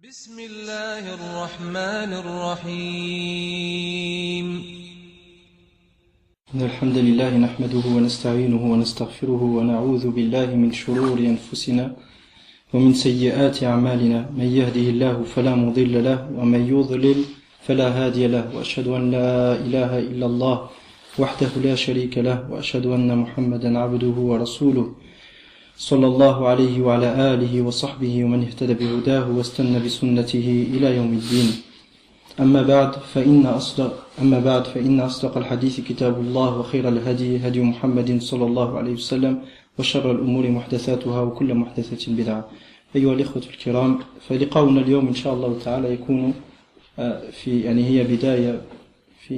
بسم الله الرحمن الرحيم إن الحمد لله نحمده ونستعينه ونستغفره ونعوذ بالله من شرور أنفسنا ومن سيئات أعمالنا من يهده الله فلا مضل له ومن يضلل فلا هادي له وأشهد أن لا إله إلا الله وحده لا شريك له وأشهد أن محمدا عبده ورسوله صلى الله عليه وعلى آله وصحبه ومن اهتدى بهداه واستنى بسنته إلى يوم الدين أما بعد فإن أصدق الحديث كتاب الله وخير الهدي هدي محمد صلى الله عليه وسلم وشر الأمور محدثاتها وكل محدثة بدعة. أيها الإخوة الكرام، فلقاؤنا اليوم إن شاء الله تعالى يكون هي بداية في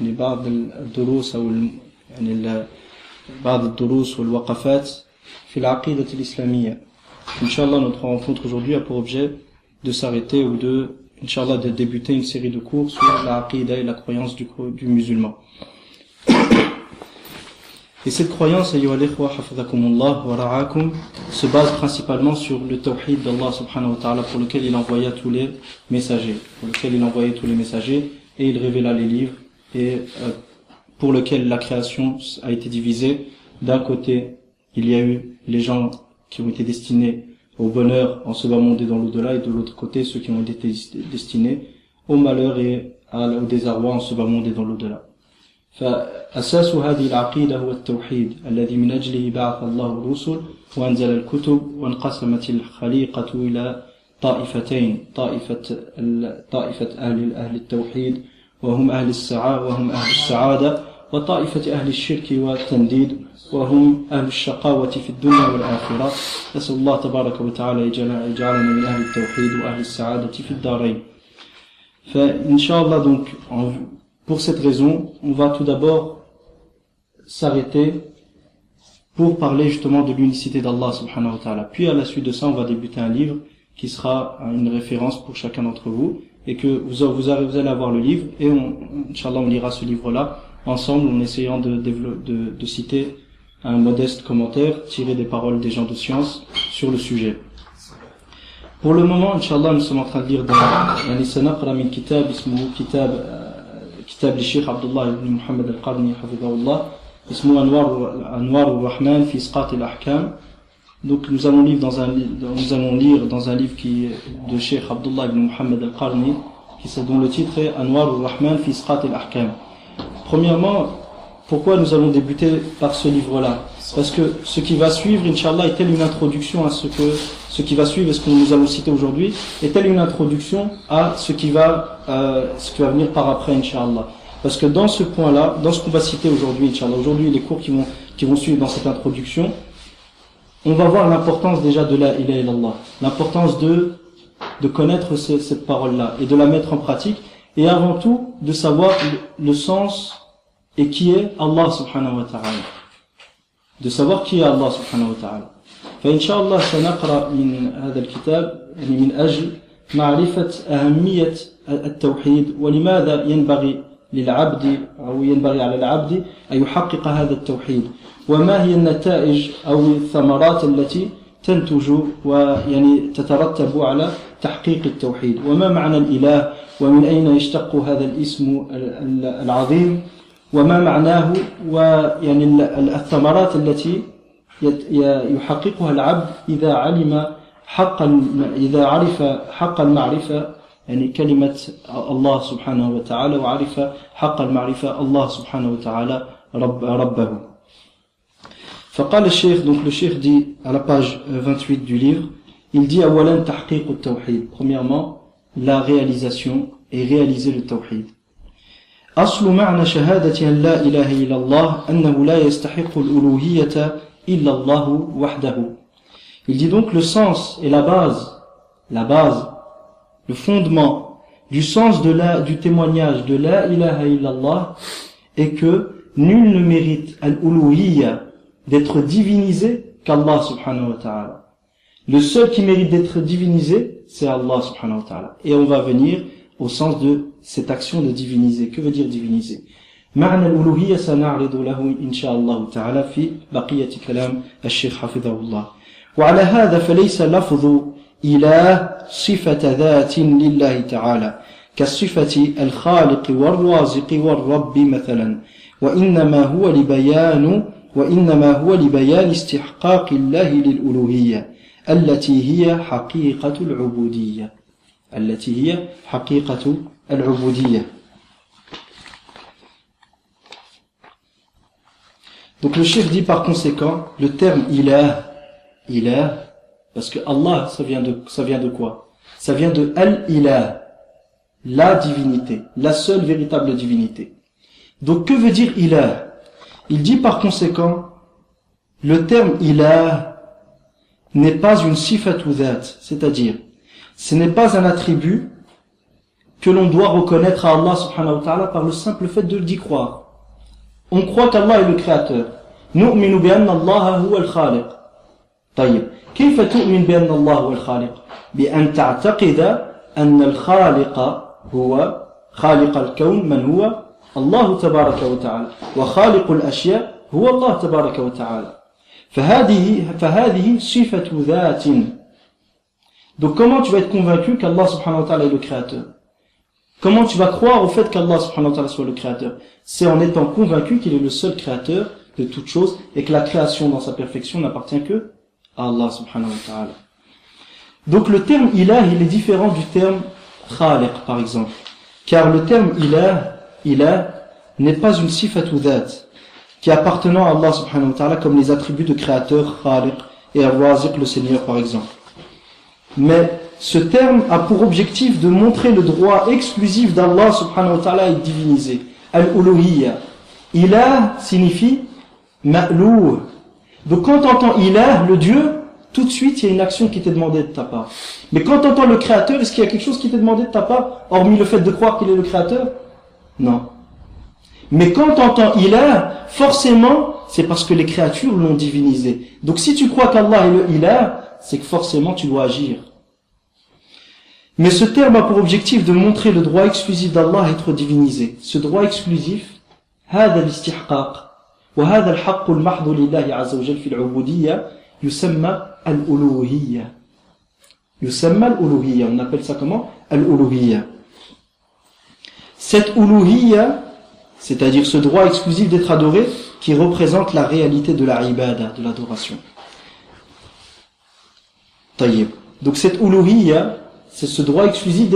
بعض الدروس أو بعض الدروس والوقفات في العقيدة الإسلامية. Inch'Allah, notre rencontre aujourd'hui a pour objet de s'arrêter ou Inch'Allah, de débuter une série de cours sur la aqidah et la croyance du musulman. Et cette croyance, ayyuha al-ikhwa, hafidhakumullah wa ra'akum, se base principalement sur le tawhid d'Allah subhanahu wa ta'ala, pour lequel il envoya tous les messagers, et il révéla les livres, et pour lequel la création a été divisée. D'un côté, il y a eu les gens qui ont été destinés au bonheur en ce bas monde et dans l'au-delà, et de l'autre côté, ceux qui ont été destinés au malheur et au désarroi en ce bas monde et dans l'au-delà. فأساس هذه العقيدة هو التوحيد الذي من أجله بعث الله الرسل وأنزل الكتب، وانقسمت الخليقة إلى طائفتين، طائفة أهل التوحيد وهم أهل السعادة، وطائفة أهل الشرك والتنديد وهم أهل الشقاوة في الدنيا والآخرة. نسأل الله تبارك وتعالى يجعلنا من أهل التوحيد وأهل السعادة في الدارين. فإنشاءالله, donc, pour cette raison, on va tout d'abord s'arrêter pour parler justement de l'unicité d'Allah subhanahu wa ta'ala. Puis à la suite de ça, on va débuter un livre qui sera une référence pour chacun d'entre vous, et que vous allez avoir le livre, et Inch'Allah, on lira ce livre-là ensemble en essayant de citer un modeste commentaire tiré des paroles des gens de science sur le sujet. Pour le moment, Inch'Allah, nous sommes en train de lire سنقرأ من كتاب اسمه كتاب للشيخ عبد الله بن محمد القرني حفظه الله اسمه أنوار الرحمن في إسقاط الأحكام. Donc nous allons lire dans un livre qui de Cheikh Abdullah ibn Muhammad al-Qarni, dont le titre est Anwar al-Rahman fi Isqat al-Ahkam. Premièrement, pourquoi nous allons débuter par ce livre-là? Parce que ce qui va suivre, Inch'Allah, est-elle une introduction à ce qui va suivre, et ce que nous allons citer aujourd'hui, est-elle une introduction à ce qui va venir par après, Inch'Allah? Parce que dans ce point-là, dans ce qu'on va citer aujourd'hui, Inch'Allah, aujourd'hui, les cours qui vont suivre dans cette introduction, on va voir l'importance déjà de la ilaha illallah, l'importance de connaître cette parole-là et de la mettre en pratique, et avant tout de savoir le sens et qui est Allah subhanahu wa ta'ala, de savoir qui est Allah subhanahu wa ta'ala. فإن شاء الله سنقرأ من هذا الكتاب من أجل معرفة أهمية التوحيد، ولماذا ينبغي على العبد أن يحقق هذا التوحيد، وما هي النتائج أو الثمرات التي تنتج تترتب على تحقيق التوحيد، وما معنى الإله، ومن أين يشتق هذا الاسم العظيم، وما معناه، الثمرات التي يحققها العبد إذا عرف حق المعرفة، كلمة الله سبحانه وتعالى، وعرف حق المعرفة الله سبحانه وتعالى ربه. فقال الشيخ, donc le cheikh dit à la page 28 du livre, il dit أولا تحقيق التوحيد, premièrement la réalisation et réaliser le tawhid. أصل معنى شهادة أن لا إله إلا الله أنه لا يستحق الألوهية إلا الله وحده. Il dit donc le sens et la base, le fondement du sens du témoignage de la ilaha illallah est que nul ne mérite al-uluhiyya, d'être divinisé, qu'Allah subhanahu wa ta'ala. Le seul qui mérite d'être divinisé, c'est Allah subhanahu wa ta'ala. Et on va venir au sens de cette action de diviniser. Que veut dire diviniser? معنى الألوهية سنعرض له إن شاء الله تعالى في بقية كلام الشيخ حفظه الله. وعلى هذا فليس لفظ إله صفة ذات لله تعالى كالصفة الخالق والرازق والرب مثلا وإنما هو لبيان استحقاق الله للألوهية التي هي حقيقة العبودية. Donc le cheikh dit par conséquent le terme ilah, parce que Allah ça vient de quoi? Ça vient de al-ilah, la divinité, la seule véritable divinité. Donc que veut dire ilah? Il dit par conséquent le terme ilah n'est pas une sifatu dhat, c'est-à-dire ce n'est pas un attribut que l'on doit reconnaître à Allah subhanahu wa ta'ala par le simple fait d'y croire. On croit qu'Allah est le créateur. نؤمن بأن الله هو الخالق. طيب كيف تؤمن بأن الله هو الخالق؟ بأن تعتقد أن الخالق هو خالق الكون من هو الله تبارك وتعالى وخالق الأشياء هو الله تبارك وتعالى فهذه صفة ذات. Donc comment tu vas être convaincu qu'Allah subhanahu wa ta'ala est le créateur? Comment tu vas croire au fait qu'Allah subhanahu wa ta'ala soit le créateur? C'est en étant convaincu qu'il est le seul créateur de toutes choses et que la création dans sa perfection n'appartient que à Allah subhanahu wa ta'ala. Donc le terme ilah, il est différent du terme khaliq par exemple. Car le terme ilah n'est pas une sifatu dhat qui appartenant à Allah subhanahu wa ta'ala comme les attributs de créateur, khaliq et ar-raziq le Seigneur par exemple. Mais ce terme a pour objectif de montrer le droit exclusif d'Allah subhanahu wa ta'ala à être divinisé. Al-uluhiyya. Ilah signifie ma'louh. Donc quand tu entends ilah, le Dieu, tout de suite il y a une action qui t'est demandée de ta part. Mais quand tu entends le créateur, est-ce qu'il y a quelque chose qui t'est demandé de ta part, hormis le fait de croire qu'il est le créateur? Non. Mais quand tu entends ilah, forcément, c'est parce que les créatures l'ont divinisé. Donc si tu crois qu'Allah est le ilah, c'est que forcément tu dois agir. Mais ce terme a pour objectif de montrer le droit exclusif d'Allah à être divinisé. Ce droit exclusif, هذا الاستحقاق وهذا الحق المحض لله عز وجل في العبودية يسمى الألوهية. يسمى الألوهية. On appelle ça comment? Al-Uluhiyya. Cette Uluhiyya, c'est-à-dire ce droit exclusif d'être adoré, qui représente la réalité de la ibada, de l'adoration. Tayyib. Donc cette Uluhiyya, c'est ce droit exclusif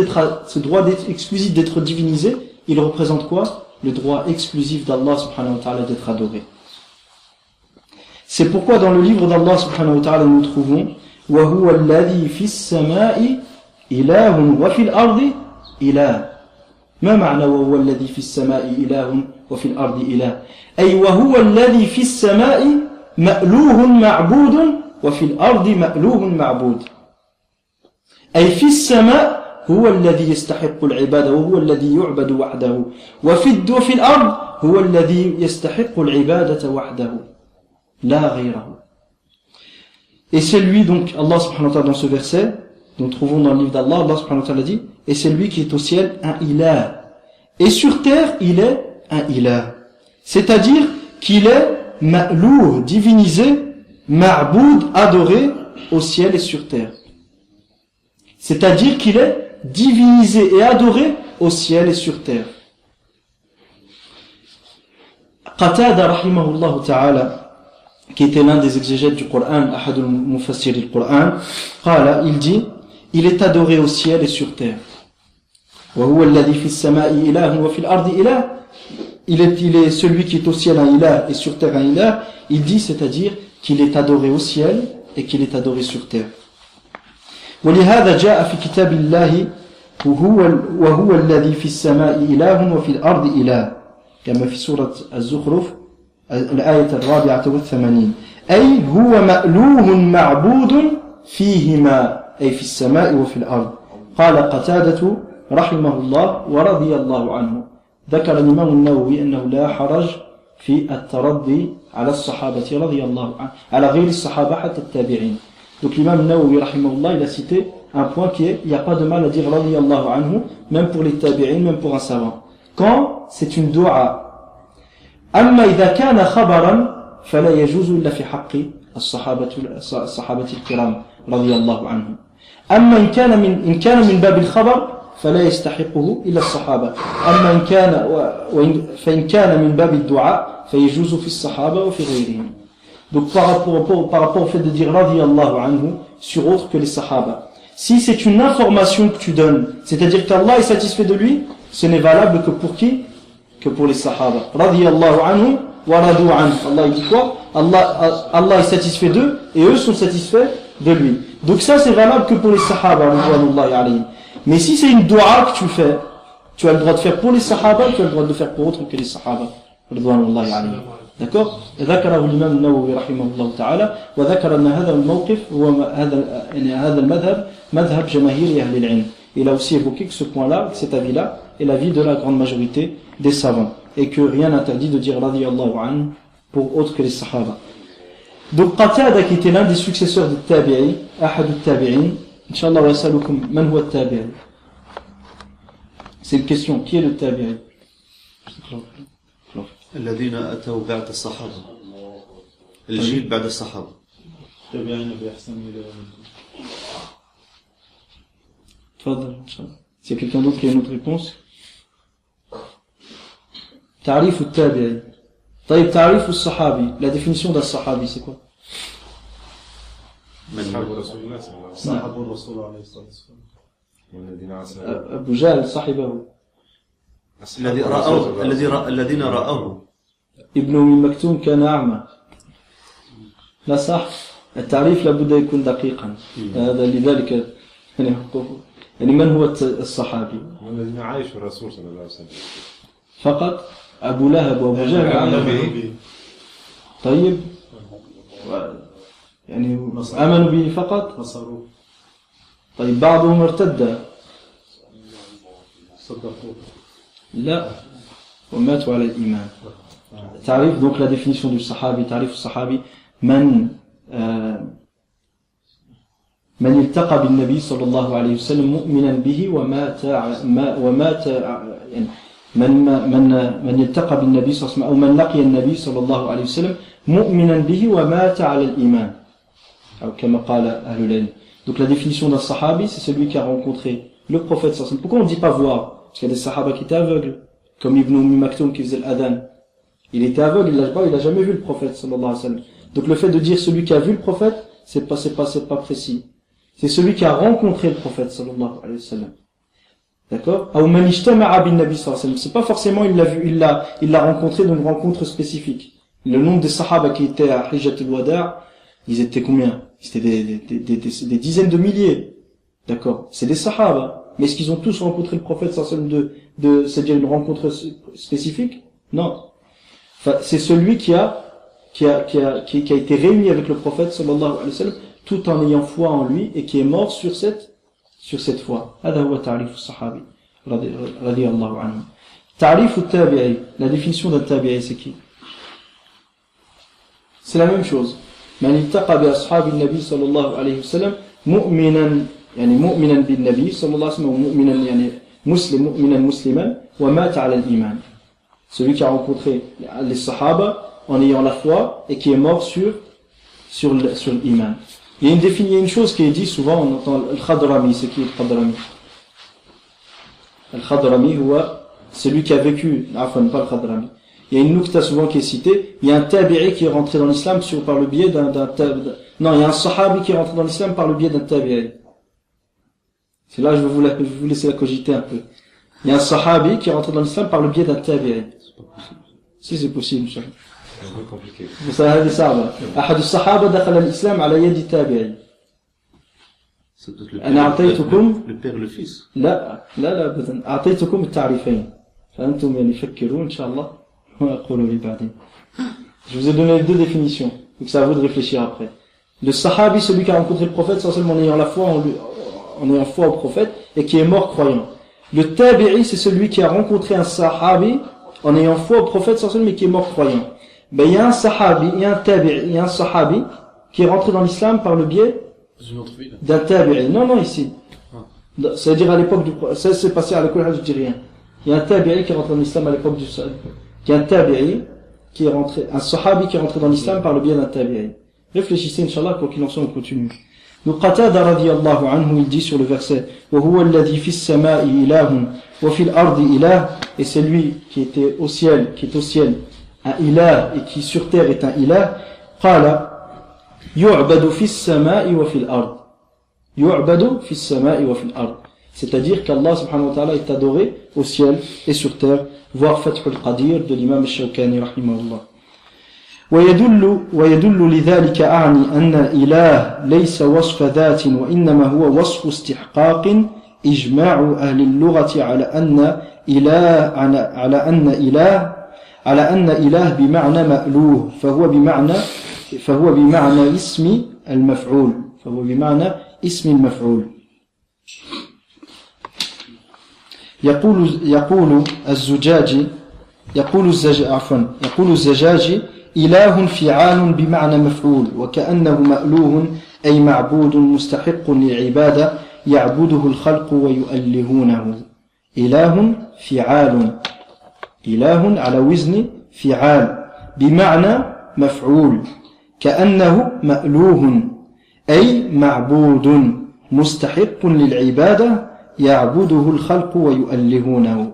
d'être divinisé, il représente quoi? Le droit exclusif d'Allah subhanahu wa ta'ala d'être adoré. C'est pourquoi dans le livre d'Allah subhanahu wa ta'ala nous trouvons وَهُوَ الَّذِي فِي السَّمَاءِ إِلَهٌ وَفِي الْأَرْضِ إِلَهٌ. ما معنى وهو الذي في السماء إله وفي الأرض إله؟ أي وهو الذي في السماء مألوه معبود وفي الأرض مألوه معبود. أي في السماء هو الذي يستحق العبادة وهو الذي يعبد وحده وفي الأرض هو الذي يستحق العبادة وحده لا غيره. Et c'est lui donc, Allah subhanahu wa ta'ala dans ce verset, nous trouvons dans le livre d'Allah, Allah subhanahu wa ta'ala dit, et c'est lui qui est au ciel un ilah. Et sur terre, il est un ilah. C'est-à-dire qu'il est ma'louh, divinisé, ma'boud, adoré au ciel et sur terre. C'est-à-dire qu'il est divinisé et adoré au ciel et sur terre. Qatada rahimahullah ta'ala, qui était l'un des exégètes du Coran, ahadul mufassir du Coran, il dit, il est adoré au ciel et sur terre. وَهُوَ الَّذِي فِي السَّمَاءِ إِلَهٌ وَفِي الْأَرْضِ إِلَهٌ. Il est celui qui est au ciel un ilah et sur terre un ilah. Il dit, c'est-à-dire qu'il est adoré au ciel et qu'il est adoré sur terre. وَلِهَذَا جَاءَ فِي كِتَابِ اللَّهِ وَهُوَ الَّذِي فِي السَّمَاءِ إِلَهٌ وَفِي الْأَرْضِ إِلَهٌ كما في سورة الزخرف الآية 84. أي هو مألوه معبود فيهما أي في السماء وفي الأرض. قال قتادة رحمه الله ورضي الله عنه. ذكر الإمام النووي أنه لا حرج في الترضي على الصحابة رضي الله عنه على غير الصحابة حتى التابعين. Donc l'imam Nawawi rahimahullah, il a cité un point qui est, il n'y a pas de mal à dire رضي الله عنه, même pour les tabi'in, même pour un savant. Quand c'est une dua. أما إذا كان خبرا فلا يجوز إلا في حق الصحابة الكرام رضي الله عنهم. أما إن كان من باب الخبر فلا يستحقه إلا الصحابة أما فإن كان من باب الدعاء فيجوز في الصحابة وفي غيرهم. Donc par rapport au fait de dire radiyallahu anhu sur autre que les sahaba, si c'est une information que tu donnes, c'est-à-dire qu'Allah est satisfait de lui, ce n'est valable que pour qui? Que pour les sahaba. Radiyallahu anhu wa radu anhu. Allah il dit quoi? Allah est satisfait d'eux et eux sont satisfaits de lui. Donc ça c'est valable que pour les sahaba radiyallahu alayhim. Mais si c'est une dua que tu fais, tu as le droit de faire pour les sahaba, tu as le droit de le faire pour autre que les sahaba radiyallahu alayhim. D'accord? ذكره الإمام النووي رحمه الله تعالى وذكر أن هذا الموقف هو هذا المذهب مذهب جماهير أهل العلم. Il a aussi évoqué que ce point-là, cet avis-là, est l'avis de la grande majorité des savants et que rien n'interdit de dire radiyallahu anhu pour autre que les sahaba. Donc Qatada qui était l'un des successeurs de Tabi'i, ahad al-Tabi'in, Inch'Allah wa yasalukum man huwa al-Tabi'i. C'est une question, qui est le Tabi'i? الذين أتوا بعد الصحابة الجيل بعد الصحابة تابعين بإحسان إلى يوم الدين. تفضل إن شاء الله. S'il y a quelqu'un d'autre qui a une autre réponse. تعريف التابعي. طيب تعريف الصحابي. La définition d'un sahabi c'est quoi? أصحاب رسول الله صلى الله عليه وسلم. صحاب الرسول عليه الصلاة والسلام. والذين عاصروه. أبو جهل صاحبه. الذين رأوه. ابن أم مكتوم كان أعمى. لا صح. التعريف لابد يكون دقيقا. هذا لذلك يعني من هو الصحابي؟ والذين عايشوا الرسول صلى الله عليه وسلم. فقط أبو لهب وأبو جهل. طيب يعني آمنوا به فقط. نصروه. طيب بعضهم ارتد. صدقوه. لا وماتوا على الإيمان. تعريف donc la définition du sahabi, تعريف الصحابي من التقى بالنبي صلى الله عليه وسلم مؤمنا به ومات يعني من التقى بالنبي صلى الله عليه وسلم أو من لقي النبي صلى الله عليه وسلم مؤمنا به ومات على الإيمان أو كما قال أهل العلم. Donc la définition d'un sahabi c'est celui qui a rencontré le prophète sallallahu alayhi wa sallam. Pourquoi on ne dit pas voir? Parce qu'il y a des sahaba qui étaient aveugles, comme Ibn Ummi Maktoum qui faisait l'adhan. Il était aveugle, il a jamais vu le prophète sallallahu alayhi wa sallam. Donc le fait de dire celui qui a vu le prophète, c'est pas précis. C'est celui qui a rencontré le prophète sallallahu alayhi wa sallam. D'accord? Ou man ijtama'a bin nabi sallallahu alayhi wa sallam. C'est pas forcément il l'a vu, il l'a rencontré d'une rencontre spécifique. Le nombre des sahaba qui étaient à Hijjatul Wada', ils étaient combien? C'était des dizaines de milliers. D'accord? C'est des sahaba. Mais est-ce qu'ils ont tous rencontré le prophète sallallahu alayhi wa sallam c'est-à-dire une rencontre spécifique? Non. Enfin, c'est celui qui a été réuni avec le prophète sallallahu alayhi wa sallam tout en ayant foi en lui et qui est mort sur cette foi. هذا هو تعريف الصحابي رضي الله عنه. تعريف التابعي. La définition d'un tabi'i c'est qui? C'est la même chose. من التقى بأصحاب النبي صلى الله عليه وسلم مؤمنا يعني مؤمنا بالنبي صلى الله عليه وسلم ومؤمنا يعني مؤمنا مسلما ومات على الإيمان. Celui qui a rencontré les sahaba en ayant la foi et qui est mort sur l'iman. Il y a une chose qui est dit souvent, on entend al-Khadrami. C'est qui al-Khadrami? Al-Khadrami, celui qui a vécu, enfin pas al-Khadrami. Il y a une nukta souvent qui est citée, il y a un tabi'i qui est rentré dans l'islam par le biais non, il y a un sahabi qui est rentré dans l'islam par le biais d'un tabi'i. C'est là que je vais vous laisser la cogiter un peu. Il y a un sahabi qui est rentré dans l'islam par le biais d'un tabi'i. Si c'est possible, c'est un peu compliqué. هذه صعبة. أحد الصحابة دخل الإسلام على يد تابعي. أنا أعطيتكم le père le fils. لا أبدا. أعطيتكم التعريفين. فأنتم يعني فكروا إن شاء الله وأقولوا لي بعدين. Je vous ai donné les deux définitions. Donc c'est à vous de réfléchir après. Le sahabi, celui qui a rencontré le prophète, sans seulement en ayant la foi en ayant foi au prophète et qui est mort croyant. Le tabi'i, c'est celui qui a rencontré un sahabi en ayant foi au prophète sans mais qui est mort croyant. Ben il y a un sahabi, il y a un tabi'i, il y a un sahabi qui est rentré dans l'islam par le biais d'un tabi'i. Non, ici. C'est-à-dire à l'époque du ça s'est passé à l'école, je dis rien. Il y a un tabi'i qui est rentré dans l'islam à l'époque du il y a un tabi'i qui est rentré, un sahabi qui est rentré dans l'islam par le biais d'un tabi'i. Réfléchissez, Inch'Allah, quoi qu'il en soit, on continue. Donc Qatada radiyallahu anhu, il dit sur le verset وَهُوَ الَّذِي فِي السَّمَاءِ إِلَهٌ وَفِي الْأَرْضِ إِلَهٌ, et c'est lui qui était au ciel, qui est au ciel un ilah, et qui sur terre est un ilah. قال يُعْبَدُ فِي السَّمَاءِ وَفِي الْأَرْضِ يُعْبَدُ فِي السَّمَاءِ وَفِي الْأَرْضِ, c'est-à-dire qu'Allah subhanahu wa ta'ala est adoré au ciel et sur terre, voir Fath al-Qadir de l'imam al-Shawkani rahimahullah. ويدل لذلك أعني أن الإله ليس وصف ذات وإنما هو وصف استحقاق إجماع أهل اللغة على أن إله بمعنى مألوه فهو بمعنى اسم المفعول يقول الزجاجي إله فعال بمعنى مفعول وكأنه مألوه أي معبود مستحق للعبادة يعبده الخلق ويؤلهونه. إله فعال، إله على وزن فعال بمعنى مفعول، كأنه مألوه أي معبود مستحق للعبادة يعبده الخلق ويؤلهونه.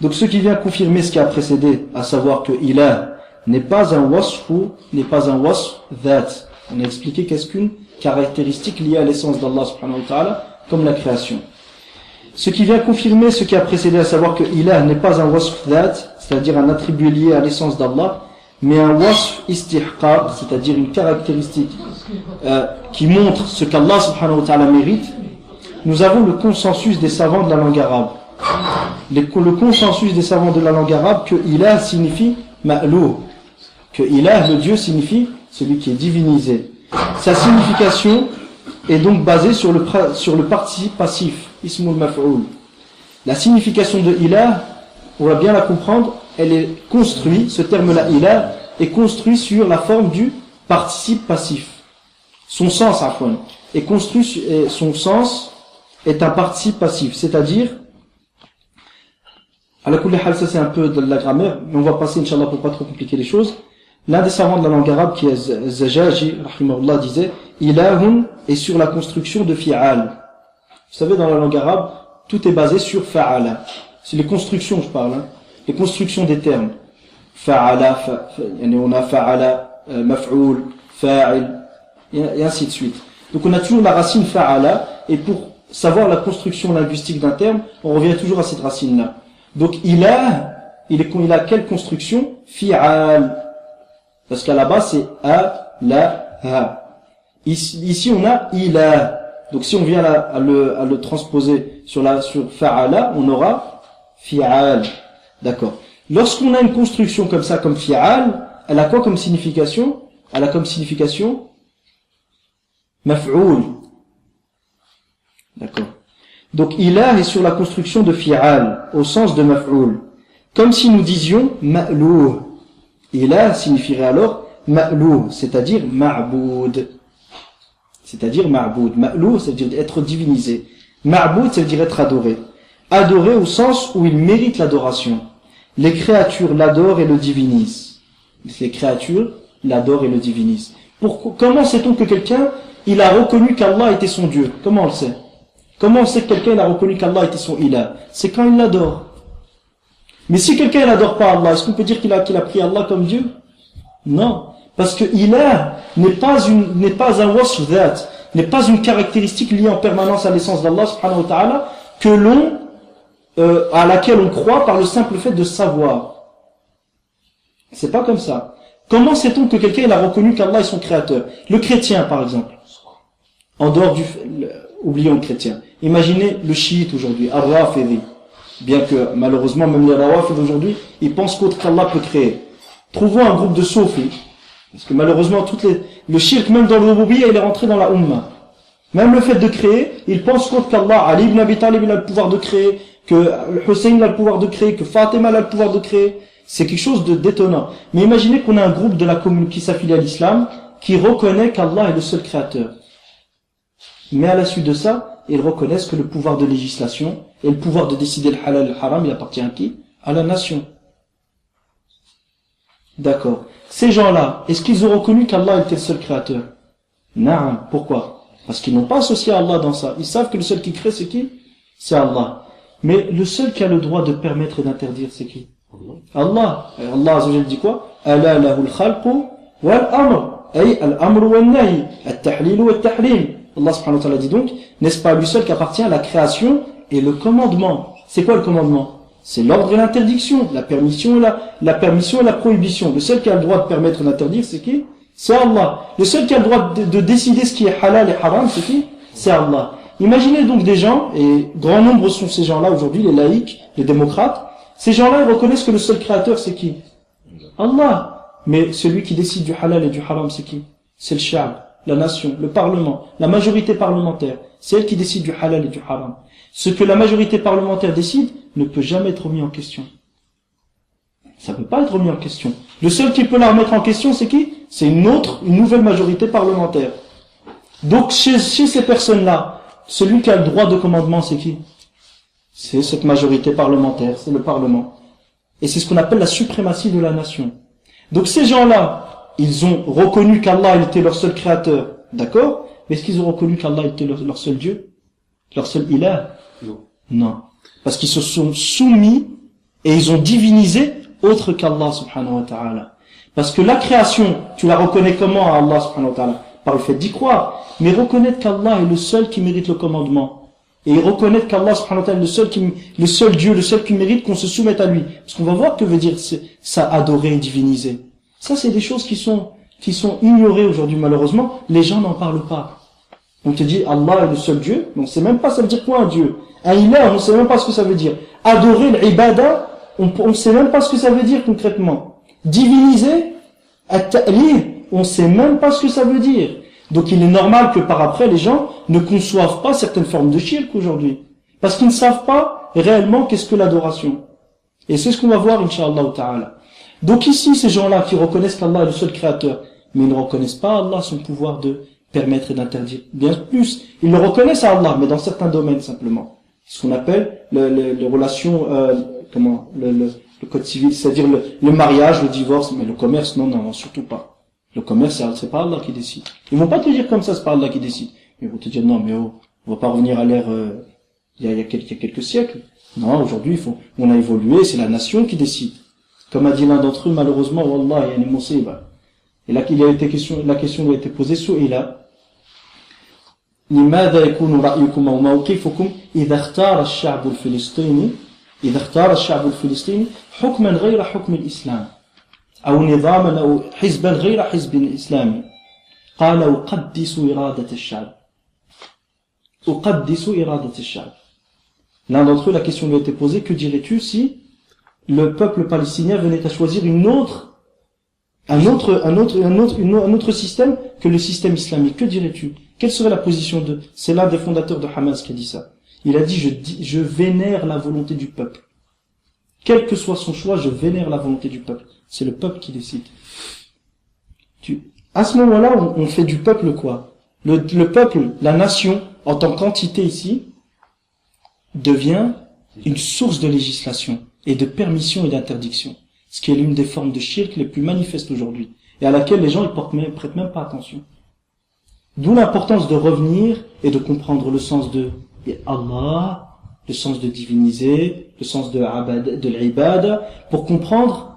Donc ce qui vient confirmer ce qui a précédé, à savoir que ilah n'est pas un wasf ou n'est pas un wasf dhat. On a expliqué qu'est-ce qu'une caractéristique liée à l'essence d'Allah subhanahu wa ta'ala, comme la création. Ce qui vient confirmer ce qui a précédé, à savoir que ilah n'est pas un wasf dhat, c'est-à-dire un attribut lié à l'essence d'Allah, mais un wasf istihqaq, c'est-à-dire une caractéristique qui montre ce qu'Allah subhanahu wa ta'ala mérite. Nous avons le consensus des savants de la langue arabe. Le consensus des savants de la langue arabe que ilah signifie ma'louh, que ilah, le Dieu, signifie celui qui est divinisé. Sa signification est donc basée sur le participe passif, ismul maf'oul. La signification de ilah, on va bien la comprendre, elle est construite, ce terme-là ilah, est construit sur la forme du participe passif. Son sens, est construit, son sens est un participe passif, c'est-à-dire, à la kulli hal, ça c'est un peu de la grammaire, mais on va passer, Inch'Allah, pour pas trop compliquer les choses. L'un des savants de la langue arabe, qui est Zajaji, rahimahullah, disait, ilahun est sur la construction de fi'al. Vous savez, dans la langue arabe, tout est basé sur fa'ala. C'est les constructions, je parle, les constructions des termes. Fa'ala, on a fa'ala, maf'oul, fa'il, et ainsi de suite. Donc on a toujours la racine fa'ala, et pour savoir la construction linguistique d'un terme, on revient toujours à cette racine-là. Donc ilah, il a quelle construction? Fi'al. Parce qu'à la base c'est a, la, ha. Ici on a ilah. Donc si on vient à le transposer sur fa'ala, on aura fi'al. D'accord. Lorsqu'on a une construction comme ça, comme fi'al, elle a quoi comme signification? Elle a comme signification maf'oul. D'accord. Donc ilah est sur la construction de fi'al, au sens de maf'oul. Comme si nous disions ma'louh. Ilah signifierait alors ma'louh, c'est-à-dire ma'boud. C'est-à-dire ma'boud. Ma'louh, c'est-à-dire être divinisé. Ma'boud, c'est-à-dire être adoré. Adoré au sens où il mérite l'adoration. Les créatures l'adorent et le divinisent. Les créatures l'adorent et le divinisent. Comment sait-on que quelqu'un, il a reconnu qu'Allah était son Dieu? Comment on le sait? Comment on sait que quelqu'un a reconnu qu'Allah était son ilah? C'est quand il l'adore. Mais si quelqu'un n'adore pas Allah, est-ce qu'on peut dire qu'il a pris Allah comme Dieu? Non. Parce que ilah n'est pas un wasf dhat, n'est pas une caractéristique liée en permanence à l'essence d'Allah subhanahu wa ta'ala, à laquelle on croit par le simple fait de savoir. C'est pas comme ça. Comment sait-on que quelqu'un a reconnu qu'Allah est son créateur? Le chrétien, par exemple. En dehors oublions le chrétien. Imaginez le chiite aujourd'hui, Ar-Rafidi. Bien que, malheureusement, même les Rawafid aujourd'hui, ils pensent qu'Allah peut créer. Trouvons un groupe de soufis. Parce que malheureusement, le shirk, même dans le rububiyya, il est rentré dans la umma. Même le fait de créer, ils pensent qu'Allah, Ali ibn Abi Talib, il a le pouvoir de créer, que Hussein a le pouvoir de créer, que Fatima a le pouvoir de créer. C'est quelque chose de détonnant. Mais imaginez qu'on a un groupe de la communauté qui s'affilie à l'islam, qui reconnaît qu'Allah est le seul créateur. Mais à la suite de ça, ils reconnaissent que le pouvoir de législation et le pouvoir de décider le halal et le haram, il appartient à qui? À la nation. D'accord. Ces gens-là, est-ce qu'ils ont reconnu qu'Allah était le seul créateur? Non. Pourquoi? Parce qu'ils n'ont pas associé Allah dans ça. Ils savent que le seul qui crée, c'est qui? C'est Allah. Mais le seul qui a le droit de permettre et d'interdire, c'est qui? Allah. Et Allah Azza wa Jalla dit quoi? Ala lahu al-khalqu wal-amr. Ay al-amr wal-nahy. At-tahlil wal-tahrim. Allah subhanahu wa ta'ala dit donc, n'est-ce pas à lui seul qu'appartient la création et le commandement? C'est quoi le commandement? C'est l'ordre et l'interdiction, la permission et la prohibition. Le seul qui a le droit de permettre et d'interdire, c'est qui? C'est Allah. Le seul qui a le droit de décider ce qui est halal et haram, c'est qui? C'est Allah. Imaginez donc des gens, et grand nombre sont ces gens-là aujourd'hui, les laïcs, les démocrates. Ces gens-là, ils reconnaissent que le seul créateur, c'est qui? Allah. Mais celui qui décide du halal et du haram, c'est qui? C'est le sha'b, la nation, le parlement, la majorité parlementaire. C'est elle qui décide du halal et du haram. Ce que la majorité parlementaire décide ne peut jamais être remis en question. Ça ne peut pas être remis en question. Le seul qui peut la remettre en question, c'est qui? C'est une nouvelle majorité parlementaire. Donc chez ces personnes-là, celui qui a le droit de commandement, c'est qui? C'est cette majorité parlementaire, c'est le Parlement. Et c'est ce qu'on appelle la suprématie de la nation. Donc ces gens-là, ils ont reconnu qu'Allah était leur seul créateur, d'accord? Mais est-ce qu'ils ont reconnu qu'Allah était leur seul Dieu? Leur seul ilah? Non. Parce qu'ils se sont soumis et ils ont divinisé autre qu'Allah subhanahu wa ta'ala. Parce que la création, tu la reconnais comment à Allah subhanahu wa ta'ala? Par le fait d'y croire. Mais reconnaître qu'Allah est le seul qui mérite le commandement. Et reconnaître qu'Allah subhanahu wa ta'ala est le seul Dieu, le seul qui mérite qu'on se soumette à lui. Parce qu'on va voir que veut dire ça, adorer et diviniser. Ça, c'est des choses qui sont ignorées aujourd'hui, malheureusement. Les gens n'en parlent pas. On te dit Allah est le seul Dieu, mais on sait même pas ça veut dire quoi un Dieu. Un ilah, on sait même pas ce que ça veut dire. Adorer l'ibada, on sait même pas ce que ça veut dire concrètement. Diviniser, at-ta'lih, on sait même pas ce que ça veut dire. Donc il est normal que par après les gens ne conçoivent pas certaines formes de shirk aujourd'hui. Parce qu'ils ne savent pas réellement qu'est-ce que l'adoration. Et c'est ce qu'on va voir, Inch'Allah ta'ala. Donc ici, ces gens-là qui reconnaissent qu'Allah est le seul créateur, mais ils ne reconnaissent pas Allah son pouvoir de permettre et d'interdire. Bien plus, ils le reconnaissent à Allah, mais dans certains domaines simplement. Ce qu'on appelle les relations, le code civil, c'est-à-dire le mariage, le divorce, mais le commerce, non, surtout pas. Le commerce, c'est pas Allah qui décide. Ils vont pas te dire comme ça, c'est pas Allah qui décide. Ils vont te dire, non, mais on va pas revenir à l'ère, il y a quelques siècles. Non, aujourd'hui, on a évolué, c'est la nation qui décide. Comme a dit l'un d'entre eux, malheureusement, wallah, il y a une musiba. Et là, la question lui a été posée, سئل لماذا يكون رأيكم أو موقفكم إذا اختار الشعب الفلسطيني حكما غير حكم الإسلام أو نظاما أو حزبا غير حزب الإسلامي قال أقدس إرادة الشعب. L'un d'entre eux, la question lui a été posée, que dirais-tu si le peuple palestinien venait à choisir un autre système que le système islamique? Que dirais-tu? Quelle serait la position de... C'est l'un des fondateurs de Hamas qui a dit ça. Il a dit, je vénère la volonté du peuple. Quel que soit son choix, je vénère la volonté du peuple. C'est le peuple qui décide. À ce moment-là, on fait du peuple quoi? Le peuple, la nation, en tant qu'entité ici, devient une source de législation et de permission et d'interdiction. Ce qui est l'une des formes de shirk les plus manifestes aujourd'hui. Et à laquelle les gens ils prêtent même pas attention. D'où l'importance de revenir et de comprendre le sens de Allah, le sens de diviniser, le sens de l'ibada, pour comprendre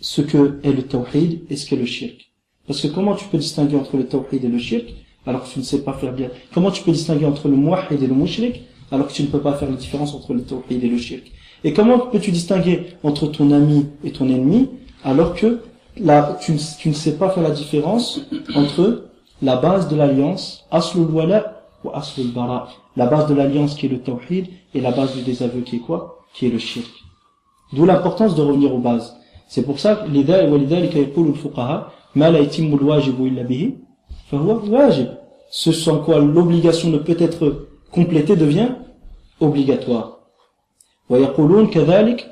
ce que est le tawhid et ce qu'est le shirk. Parce que comment tu peux distinguer entre le tawhid et le shirk alors que tu ne sais pas faire bien? Comment tu peux distinguer entre le muwahhid et le mushrik alors que tu ne peux pas faire la différence entre le tawhid et le shirk? Et comment peux-tu distinguer entre ton ami et ton ennemi alors que tu ne sais pas faire la différence entre la base de l'alliance, aslul wala ou aslul bara, la base de l'alliance qui est le tawhid et la base du désaveu qui est quoi? Qui est le shirk. D'où l'importance de revenir aux bases. C'est pour ça que ce sans quoi l'obligation ne peut être complétée devient obligatoire. ويقولون كذلك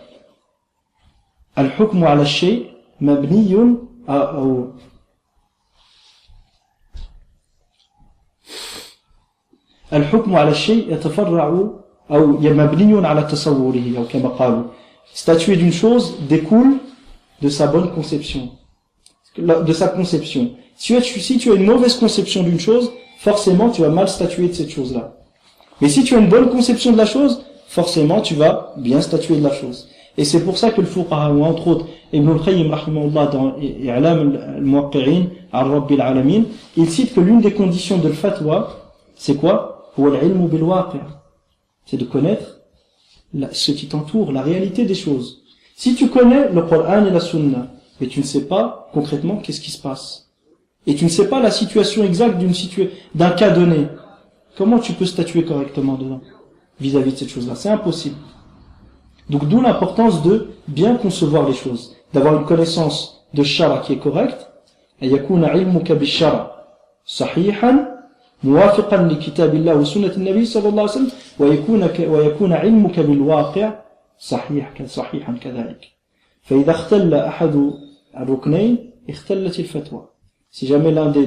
الحكم على الشيء مبني أو الحكم على الشيء يتفرع أو مبني على تصوره أو كما قالوا. Statuer d'une chose découle de sa bonne conception, de sa conception. Si tu as une mauvaise conception d'une chose, forcément tu vas mal statuer de cette chose-là. Mais si tu as une bonne conception de la chose, forcément tu vas bien statuer de la chose. Et c'est pour ça que le fuqaha, ou entre autres, Ibn al-Qayyim, rahimahullah, dans I'lam al-Muwaqqi'in, al-Rabbil Alamin, il cite que l'une des conditions de fatwa, c'est quoi? Huwa-al-ilmu bil-waqi'. C'est de connaître ce qui t'entoure, la réalité des choses. Si tu connais le Coran et la Sunna, mais tu ne sais pas concrètement qu'est-ce qui se passe, et tu ne sais pas la situation exacte d'un cas donné, comment tu peux statuer correctement dedans, vis-à-vis de cette chose-là? C'est impossible. Donc d'où l'importance de bien concevoir les choses, d'avoir une connaissance de shara qui est correcte, et yakuna ilmuka bi-shara sahihan موافقا لكتاب الله وسنة النبي صلى الله عليه وسلم ويكون علمك بالواقع صحيحا كذلك فإذا اختل أحد الركنين اختلت الفتوى. Si jamais l'un de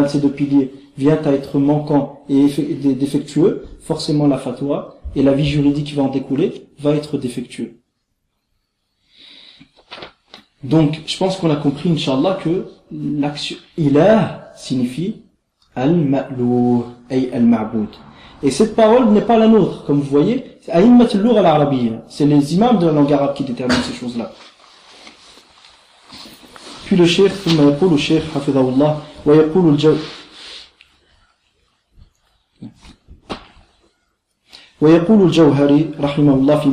ces deux piliers vient à être manquant et défectueux, forcément la fatwa et la vie juridique qui va en découler va être défectueux. Donc, je pense qu'on a compris, Inch'Allah, que l'action ilah signifie al-ma'louh, ay al-ma'boud. Et cette parole n'est pas la nôtre, comme vous voyez, a'immat al-lugha al-arabiyya. C'est les imams de la langue arabe qui déterminent ces choses-là. Puis le cheikh, ثم يقول الشيخ حفظه الله ويقول الجوهري رحمه الله في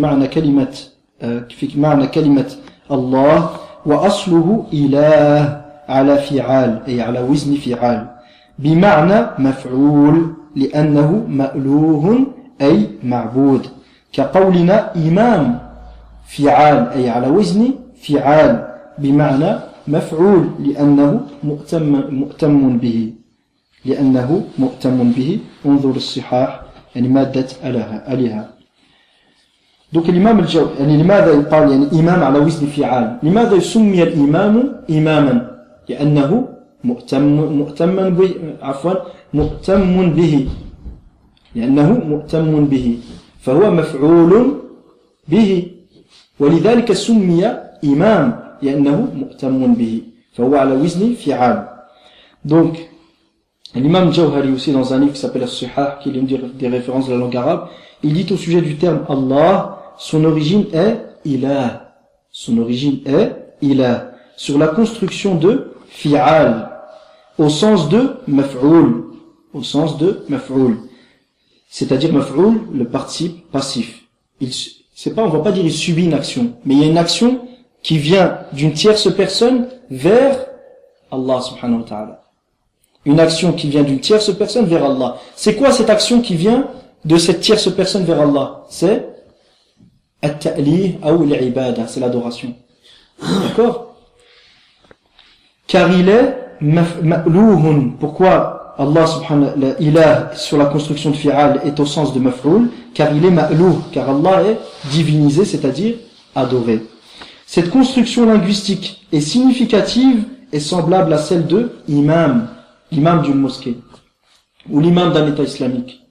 معنى كلمة الله وأصله إله على فعال أي على وزن فعال بمعنى مفعول لأنه مألوه أي معبود كقولنا إمام فعال أي على وزن فعال بمعنى مفعول لأنه مؤتم به انظر الصحاح يعني مادة ألها. Donc l'imam لماذا يقال يعني إمام على وزن فعال؟ لماذا يسمي الإمام إماما؟ لأنه مؤتم به لأنه مؤتم به فهو مفعول به ولذلك سمي إمام لأنه مؤتم به فهو على وزن فعال. Donc l'imam Jawhari aussi dans un livre qui s'appelle As-Sihah, qui est l'une des références de la langue arabe, il dit au sujet du terme Allah, son origine est ilah. Son origine est ilah. Sur la construction de fi'al. Au sens de maf'oul. Au sens de maf'oul. C'est-à-dire maf'oul, le participe passif. On va pas dire il subit une action, mais il y a une action qui vient d'une tierce personne vers Allah subhanahu wa ta'ala. Une action qui vient d'une tierce personne vers Allah. C'est quoi cette action qui vient de cette tierce personne vers Allah? C'est at-ta'lih ou l'ibada, c'est l'adoration. D'accord? Car il est ma'louhun. Pourquoi Allah subhanahu wa ta'ala, ilah sur la construction de fi'al est au sens de maf'oul? Car il est ma'louh, car Allah est divinisé, c'est-à-dire adoré. Cette construction linguistique est significative et semblable à celle de imam, l'imam d'une mosquée, ou l'imam d'un État islamique.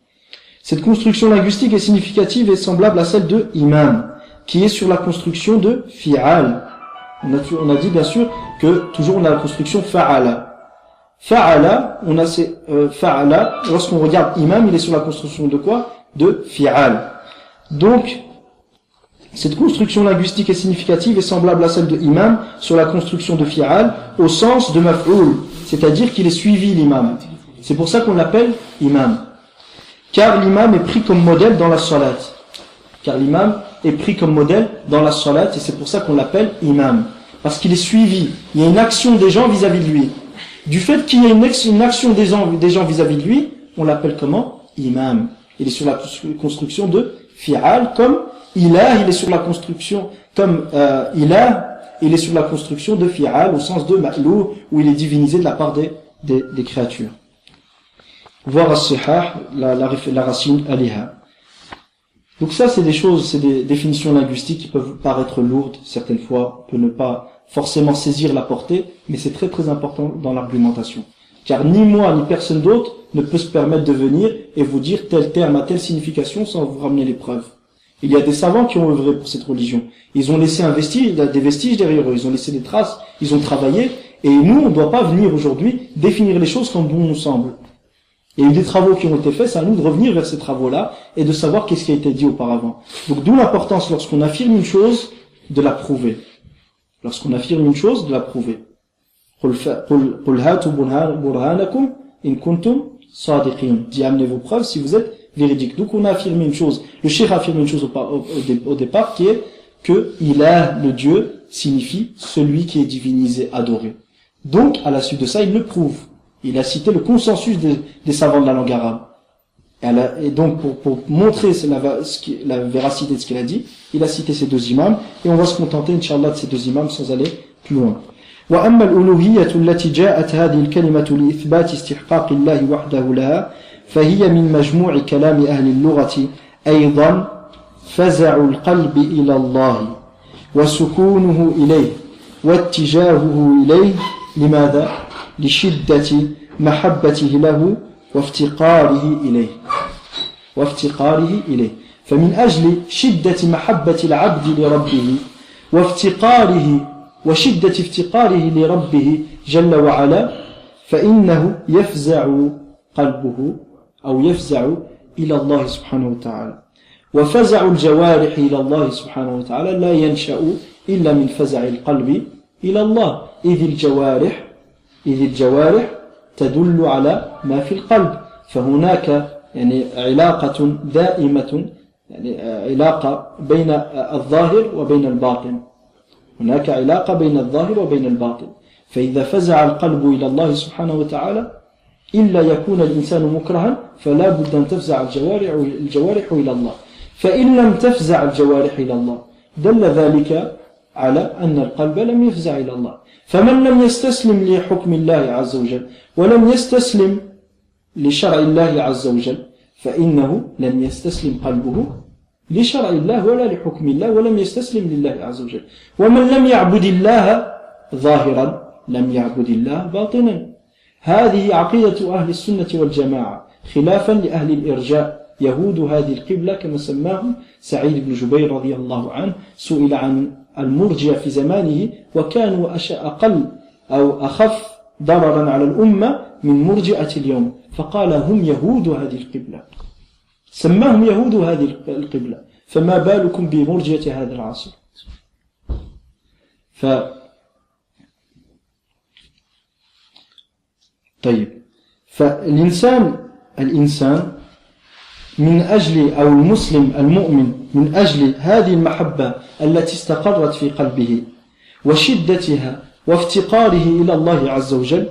Cette construction linguistique est significative et semblable à celle de imam, qui est sur la construction de fi'al. On a dit bien sûr que toujours on a la construction fa'ala. Fa'ala, fa'ala, lorsqu'on regarde imam, il est sur la construction de quoi? De fi'al. Donc, cette construction linguistique est significative et semblable à celle de imam sur la construction de fi'al au sens de maf'oul, c'est-à-dire qu'il est suivi l'imam. C'est pour ça qu'on l'appelle imam. Car l'imam est pris comme modèle dans la salat. Car l'imam est pris comme modèle dans la salat et c'est pour ça qu'on l'appelle imam. Parce qu'il est suivi. Il y a une action des gens vis-à-vis de lui. Du fait qu'il y a une action des gens vis-à-vis de lui, on l'appelle comment? Imam. Il est sur la construction de fi'al comme ilah, il est sur la construction comme ilah, il est sur la construction de fi'al au sens de ma'lou, où il est divinisé de la part des créatures. Voir as-sihah, la racine aliha. Donc ça, c'est des choses, c'est des définitions linguistiques qui peuvent paraître lourdes certaines fois, on peut ne pas forcément saisir la portée, mais c'est très très important dans l'argumentation. Car ni moi ni personne d'autre ne peut se permettre de venir et vous dire tel terme a telle signification sans vous ramener les preuves. Il y a des savants qui ont œuvré pour cette religion. Ils ont laissé un vestige, il y a des vestiges derrière eux, ils ont laissé des traces, ils ont travaillé, et nous, on ne doit pas venir aujourd'hui définir les choses comme bon nous semble. Il y a eu des travaux qui ont été faits, c'est à nous de revenir vers ces travaux-là et de savoir qu'est-ce qui a été dit auparavant. Donc d'où l'importance, lorsqu'on affirme une chose, de la prouver. Lorsqu'on affirme une chose, de la prouver. قُلْ هَاتُوا بُرْهَانَكُمْ إِن كُنْتُمْ صَادِقِينَ. Dis, amenez vos preuves si vous êtes véridiques. Donc on a affirmé une chose, le cheikh a affirmé une chose au départ, qui est que Ilah, le Dieu, signifie celui qui est divinisé, adoré. Donc, à la suite de ça, il le prouve. Il a cité le consensus des savants de la langue arabe. Et donc, pour montrer la véracité de ce qu'il a dit, il a cité ces deux imams, et on va se contenter, Inch'Allah, de ces deux imams sans aller plus loin. وأما الألوهية التي جاءت هذه الكلمة لإثبات استحقاق الله وحده لها فهي من مجموع كلام أهل اللغة أيضا فزع القلب إلى الله وسكونه إليه واتجاهه إليه. لماذا؟ لشدة محبته له وافتقاره إليه. فمن أجل شدة محبة العبد لربه وافتقاره وشدة افتقاره لربه جل وعلا فإنه يفزع قلبه أو يفزع إلى الله سبحانه وتعالى. وفزع الجوارح إلى الله سبحانه وتعالى لا ينشأ إلا من فزع القلب إلى الله إذ الجوارح تدل على ما في القلب. فهناك يعني علاقة دائمة، يعني علاقة بين الظاهر وبين الباطن. هناك علاقة بين الظاهر وبين الباطن. فإذا فزع القلب إلى الله سبحانه وتعالى إلا يكون الإنسان مكرها فلا بد أن تفزع الجوارح إلى الله. فإن لم تفزع الجوارح إلى الله دل ذلك على أن القلب لم يفزع إلى الله. فمن لم يستسلم لحكم الله عز وجل ولم يستسلم لشرع الله عز وجل فإنه لم يستسلم قلبه لشرع الله ولا لحكم الله ولم يستسلم لله عز وجل. ومن لم يعبد الله ظاهرا لم يعبد الله باطنا. هذه عقيدة أهل السنة والجماعة خلافا لأهل الإرجاء يهود هذه القبلة كما سماهم سعيد بن جبير رضي الله عنه. سئل عن المرجئة في زمانه وكانوا أقل أو أخف ضررا على الأمة من مرجئة اليوم فقال هم يهود هذه القبلة، سماهم يهود هذه القبلة، فما بالكم بمرجئة هذا العصر. طيب، فالإنسان من أجل أو المسلم المؤمن من أجل هذه المحبة التي استقرت في قلبه وشدتها وافتقاره إلى الله عز وجل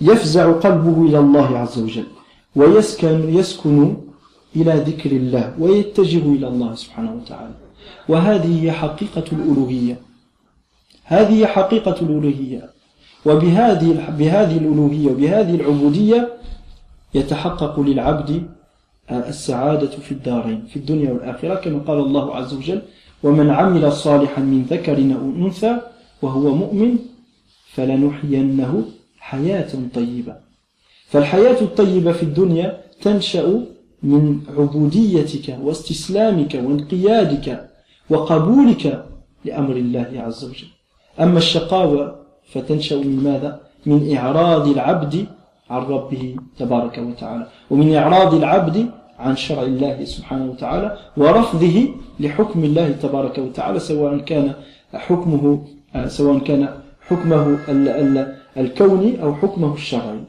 يفزع قلبه إلى الله عز وجل ويسكن إلى ذكر الله ويتجه إلى الله سبحانه وتعالى. وهذه هي حقيقة الألوهية. هذه حقيقة الألوهية. وبهذه الألوهية وبهذه العبودية يتحقق للعبد السعادة في الدارين في الدنيا والآخرة كما قال الله عز وجل ومن عمل صالحا من ذكر أو أنثى وهو مؤمن فلنحيينه حياة طيبة. فالحياة الطيبة في الدنيا تنشأ من عبوديتك واستسلامك وانقيادك وقبولك لأمر الله عز وجل. أما الشقاوة فتنشأ من ماذا؟ من إعراض العبد عن ربه تبارك وتعالى ومن إعراض العبد عن شرع الله سبحانه وتعالى ورفضه لحكم الله تبارك وتعالى سواء كان حكمه الكوني أو حكمه الشرعي.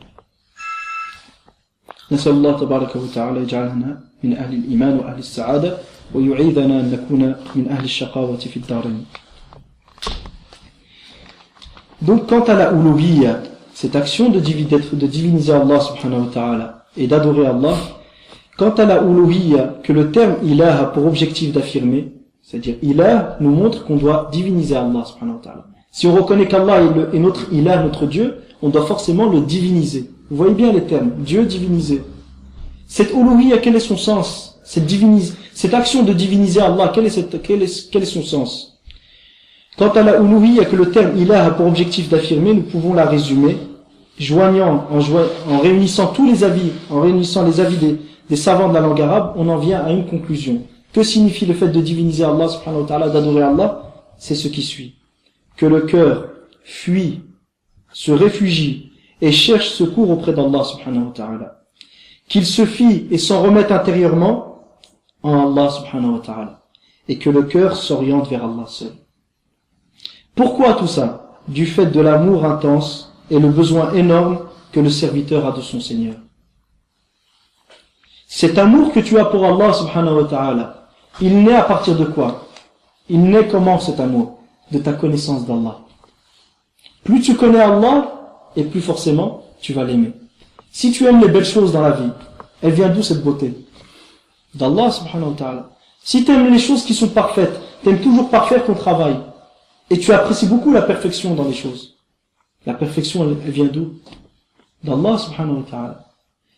نسأل الله تبارك وتعالى يجعلنا من أهل الإيمان وأهل السعادة ويعيذنا أن نكون من أهل الشقاوة في الدارين. Donc quant à la uluhiyya, cette action de diviniser Allah subhanahu wa ta'ala et d'adorer Allah, quant à la uluhiyya que le terme ilah a pour objectif d'affirmer, c'est-à-dire ilah nous montre qu'on doit diviniser Allah subhanahu wa ta'ala. Si on reconnaît qu'Allah est notre ilah, notre Dieu, on doit forcément le diviniser. Vous voyez bien les termes, Dieu divinisé. Cette uluhiyya, quel est son sens? Cette action de diviniser Allah, quel est son sens? Quant à la uluhiyya que le terme ilah a pour objectif d'affirmer, nous pouvons la résumer en réunissant tous les avis, en réunissant les avis des savants de la langue arabe, on en vient à une conclusion. Que signifie le fait de diviniser Allah subhanahu wa ta'ala, d'adorer Allah? C'est ce qui suit. Que le cœur fuit, se réfugie et cherche secours auprès d'Allah subhanahu wa ta'ala. qu'il se fie et s'en remette intérieurement en Allah subhanahu wa ta'ala, et que le cœur s'oriente vers Allah seul. Pourquoi tout ça? Du fait de l'amour intense et le besoin énorme que le serviteur a de son Seigneur. Cet amour que tu as pour Allah subhanahu wa ta'ala, il naît à partir de quoi? Il naît comment cet amour? De ta connaissance d'Allah. Plus tu connais Allah, et plus forcément tu vas l'aimer. Si tu aimes les belles choses dans la vie, elle vient d'où cette beauté? D'Allah subhanahu wa ta'ala. Si tu aimes les choses qui sont parfaites, tu aimes toujours parfaire ton travail, et tu apprécies beaucoup la perfection dans les choses. La perfection, elle vient d'où? D'Allah subhanahu wa ta'ala.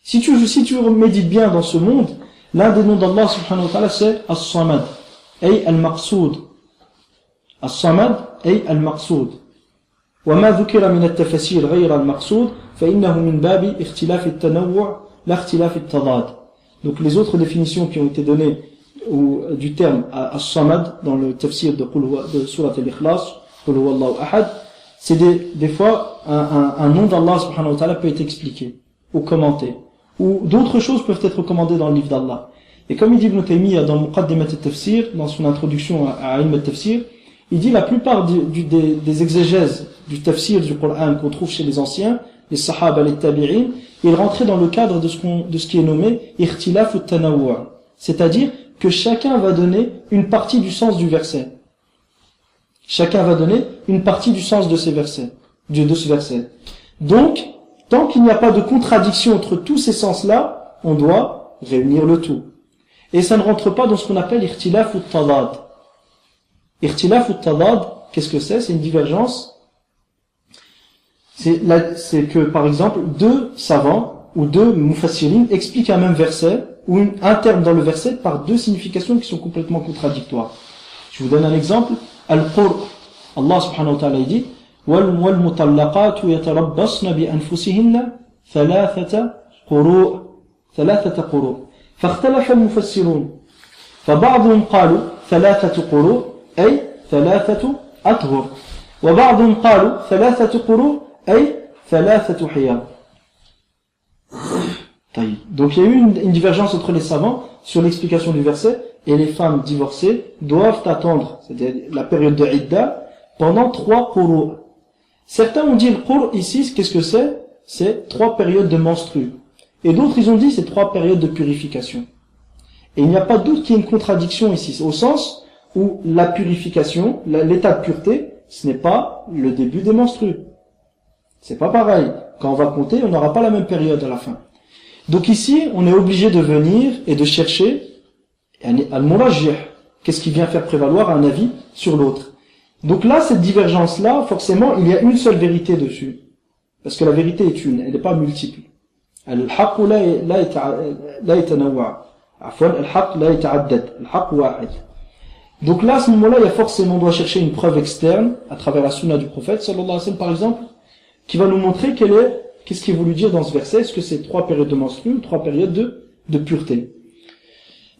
Si tu médites bien dans ce monde, l'un des noms d'Allah subhanahu wa ta'ala c'est As-Samad, ay Al-Maqsoud. As-Samad, ay Al-Maqsoud. وما ذكر من التفسير غير المقصود فإنه من باب اختلاف التنوع لا اختلاف التضاد. Donc les autres définitions qui ont été données du terme As-Samad dans le tafsir de Surat Al-Ikhlas, Qul huwa Allahu ahad, c'est des fois un nom d'Allah subhanahu wa ta'ala peut être expliqué ou commenté, ou d'autres choses peuvent être recommandées dans le livre d'Allah. Et comme il dit Ibn Taymiyyah dans Muqaddimat al-Tafsir, dans son introduction à Ilm al-Tafsir, il dit la plupart des exégèses du tafsir du Coran qu'on trouve chez les anciens, les sahaba, les tabi'in, ils rentraient dans le cadre de ce qui est nommé ikhtilaf ou tanawwu', c'est-à-dire que chacun va donner une partie du sens du verset. Chacun va donner une partie du sens de ces versets, de ce verset. Donc, tant qu'il n'y a pas de contradiction entre tous ces sens-là, on doit réunir le tout. Et ça ne rentre pas dans ce qu'on appelle ikhtilaf ou tadad. Ikhtilaf ou tadad, qu'est-ce que c'est? C'est une divergence. C'est que, par exemple, deux savants ou deux mufassirin expliquent un même verset ou un terme dans le verset par deux significations qui sont complètement contradictoires. Je vous donne un exemple. Al-Qur', Allah subhanahu wa ta'ala dit وَالْمُطَلَّقَاتُ يَتَرَبَّصْنَ بِأَنفُسِهِنَّ ثَلَاثَةَ قُرُوء فاختلف المفسرون فبعضهم قالوا ثلاثة قروء أي ثلاثة أطهر وبعضهم قالوا ثلاثة قروء أي ثلاثة حيض. Donc il y a eu une divergence entre les savants sur l'explication du verset, et les femmes divorcées doivent attendre, c'est-à-dire la période de Idda, pendant 3 quru'. Certains ont dit le quru' ici, qu'est-ce que c'est? C'est 3 périodes de menstrues. Et d'autres, ils ont dit c'est 3 périodes de purification. Et il n'y a pas doute qu'il y ait une contradiction ici, au sens où la purification, l'état de pureté, ce n'est pas le début des menstrues. C'est pas pareil. Quand on va compter, on n'aura pas la même période à la fin. Donc ici, on est obligé de venir et de chercher al-murajjih, qu'est-ce qui vient faire prévaloir un avis sur l'autre. Donc là, cette divergence-là, forcément, il y a une seule vérité dessus. Parce que la vérité est une, elle n'est pas multiple. Al-haqq la yatanawwa'. Afwan, al-haqq la yata'addad. Al-haqq wahid. Donc là, à ce moment-là, on doit chercher une preuve externe, à travers la sunna du prophète, sallallahu alayhi wa sallam, par exemple, qui va nous montrer qu'est-ce qu'il est voulu dire dans ce verset. Est-ce que c'est 3 périodes de menstrues ou 3 périodes de pureté?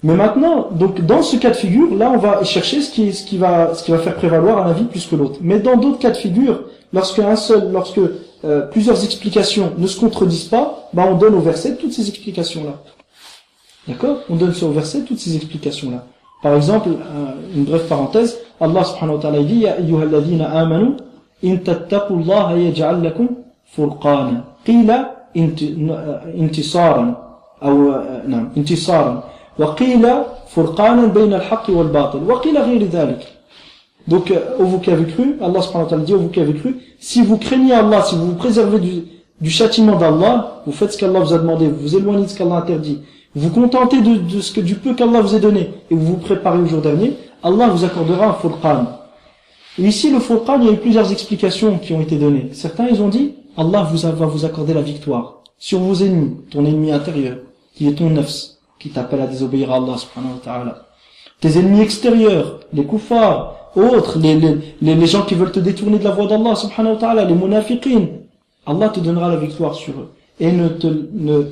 Mais maintenant, donc dans ce cas de figure, là on va chercher ce qui va faire prévaloir un avis plus que l'autre. Mais dans d'autres cas de figure, lorsque plusieurs explications ne se contredisent pas, on donne au verset toutes ces explications-là. D'accord? On donne au verset toutes ces explications-là. Par exemple, une brève parenthèse, Allah subhanahu wa ta'ala dit, Ya ayyuhalladhina amanu, in tattaqullaha yaj'al lakum furqana. Qila intisaran. intisaran. وقيل فرقانا بين الحق والباطل وقيل غير ذلك. Donc vous qui avez cru, Allah subhanahu wa ta'ala dit, vous qui avez cru, si vous craignez Allah, si vous vous préservez du châtiment d'Allah, vous faites ce qu'Allah vous a demandé, vous vous éloignez de ce qu'Allah interdit, vous vous contentez du peu qu'Allah vous a donné, et vous vous préparez au jour dernier, Allah vous accordera un furqan. Et ici le furqan, il y a eu plusieurs explications qui ont été données. Certains ils ont dit, Allah va vous accorder la victoire sur vos ennemis, ton ennemi intérieur, qui est ton nafs, qui t'appelle à désobéir à Allah subhanahu wa ta'ala. Tes ennemis extérieurs, les kuffars, autres, les gens qui veulent te détourner de la voie d'Allah subhanahu wa ta'ala, les munafiqin, Allah te donnera la victoire sur eux. Et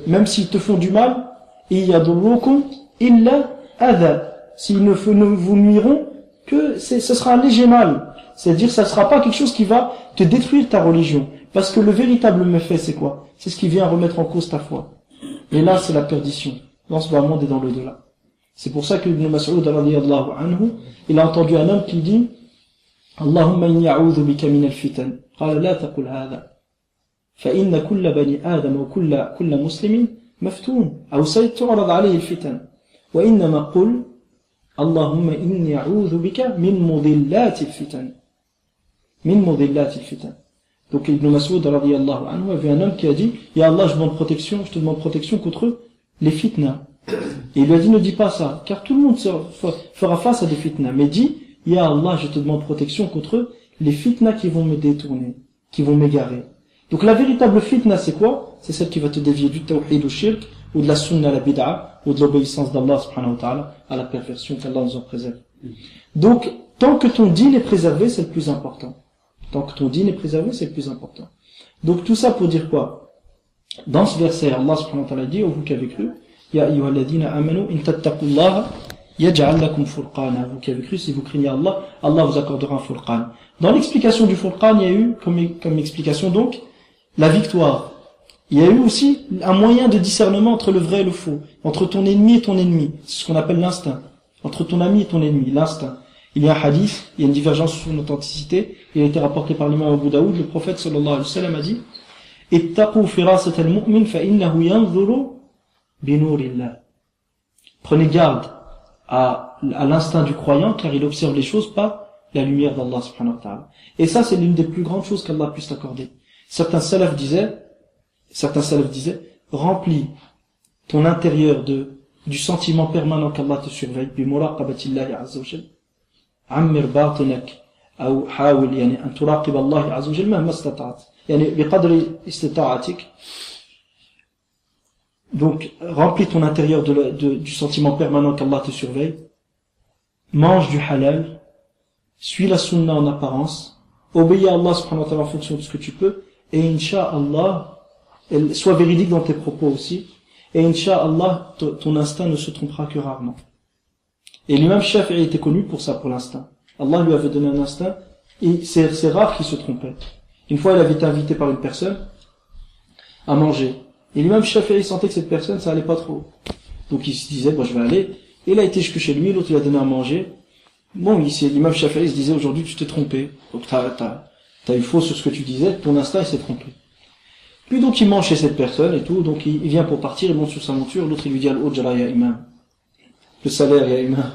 même s'ils te font du mal, iyadurrukum illa adha. S'ils ne vous nuiront que ce sera un léger mal. C'est-à-dire, ça ne sera pas quelque chose qui va te détruire ta religion. Parce que le véritable méfait, c'est quoi? C'est ce qui vient remettre en cause ta foi. Et là, c'est la perdition. Dans ce bas monde et dans l'au-delà. C'est pour ça que Ibn Mas'ud radiyallahu anhu, il a entendu un homme qui dit Allahumma inni a'udhu bika min al-fitan. Qala la taqul hadha. Fa inna kulla bani Adam wa kulla muslimin maftun. Aw saytu'rad alayhi al-fitan. Wa innama qul Allahumma inni a'udhu bika min mudillati al-fitan. Min mudillati al-fitan. Donc Ibn Mas'ud radiyallahu anhu avait un homme qui a dit Ya Allah, je te demande protection contre les fitnas. Et il lui a dit ne dis pas ça, car tout le monde fera face à des fitnas. Mais dis Ya Allah, je te demande protection contre les fitnas qui vont me détourner, qui vont m'égarer. Donc la véritable fitna c'est quoi? C'est celle qui va te dévier du tawhid au shirk, ou de la sunna à la bid'a, ou de l'obéissance d'Allah subhanahu wa ta'ala à la perversion, qu'Allah nous en préserve. Donc tant que ton dîn est préservé, c'est le plus important. Tant que ton dîn est préservé, c'est le plus important. Donc tout ça pour dire quoi? Dans ce verset, Allah subhanahu wa ta'ala dit, ô vous qui avez cru, Ya ayyuhalladhina amanu in tattaqullaha yaj'al lakum furqana. Vous qui avez cru, si vous craignez Allah, Allah vous accordera un furqan. Dans l'explication du furqan, il y a eu comme explication donc la victoire. Il y a eu aussi un moyen de discernement entre le vrai et le faux, entre ton ennemi et ton ennemi. C'est ce qu'on appelle l'instinct. Entre ton ami et ton ennemi, l'instinct. Il y a un hadith, il y a une divergence sur son authenticité, il a été rapporté par l'imam Abu Daoud, le prophète sallallahu alayhi wa sallam a dit Ittaqu firasat al-mu'min fa innahu yanzuru binurillah. Prenez garde à l'instinct du croyant, car il observe les choses par la lumière d'Allah subhanahu wa ta'ala. Et ça, c'est l'une des plus grandes choses qu'Allah puisse t'accorder. Certains salafs disaient, remplis ton intérieur du sentiment permanent qu'Allah te surveille, bi muraqabatillahi azza wa jalla. عمر باطنك أو حاول يعني أن تراقب الله عز وجل مهما استطعت يعني بقدر استطاعتك. Donc remplis ton intérieur du sentiment permanent qu'Allah te surveille, mange du halal, suis la sunna en apparence, obéis à Allah subhanahu wa ta'ala en fonction de ce que tu peux, et incha'Allah sois véridique dans tes propos aussi, et incha'Allah ton instinct ne se trompera que rarement. Et l'imam Shafi'i était connu pour ça, pour l'instinct. Allah lui avait donné un instinct, et c'est rare qu'il se trompait. Une fois, il avait été invité par une personne à manger. Et l'imam Shafi'i sentait que cette personne, ça allait pas trop. Donc il se disait, je vais aller. Et il a été jusque chez lui, l'autre lui a donné à manger. Bon, l'imam Shafi'i se disait, aujourd'hui tu t'es trompé. Donc t'as eu faux sur ce que tu disais, ton instinct il s'est trompé. Puis donc il mange chez cette personne et tout, donc il vient pour partir, il monte sur sa monture, l'autre il lui dit, Al-Ujra ya imam. Le salaire, ya imam.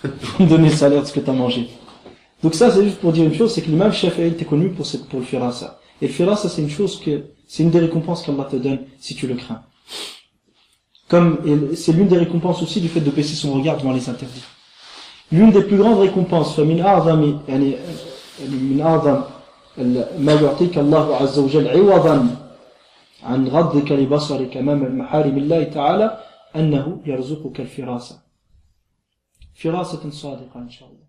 Pour me donner le salaire de ce que tu as mangé. Donc ça, c'est juste pour dire une chose, c'est que l'imam Shafi'i était connu pour le firasa. Et le firasa, c'est une des récompenses qu'Allah te donne si tu le crains. Et c'est l'une des récompenses aussi du fait de baisser son regard devant les interdits. L'une des plus grandes récompenses, min a'zam ma yu'tika Allahu azza wa jalla 'iwadan 'an ghaddika li basarika amama maharim Allah ta'ala أنه يرزقك الفراسة فراسة صادقة إن شاء الله.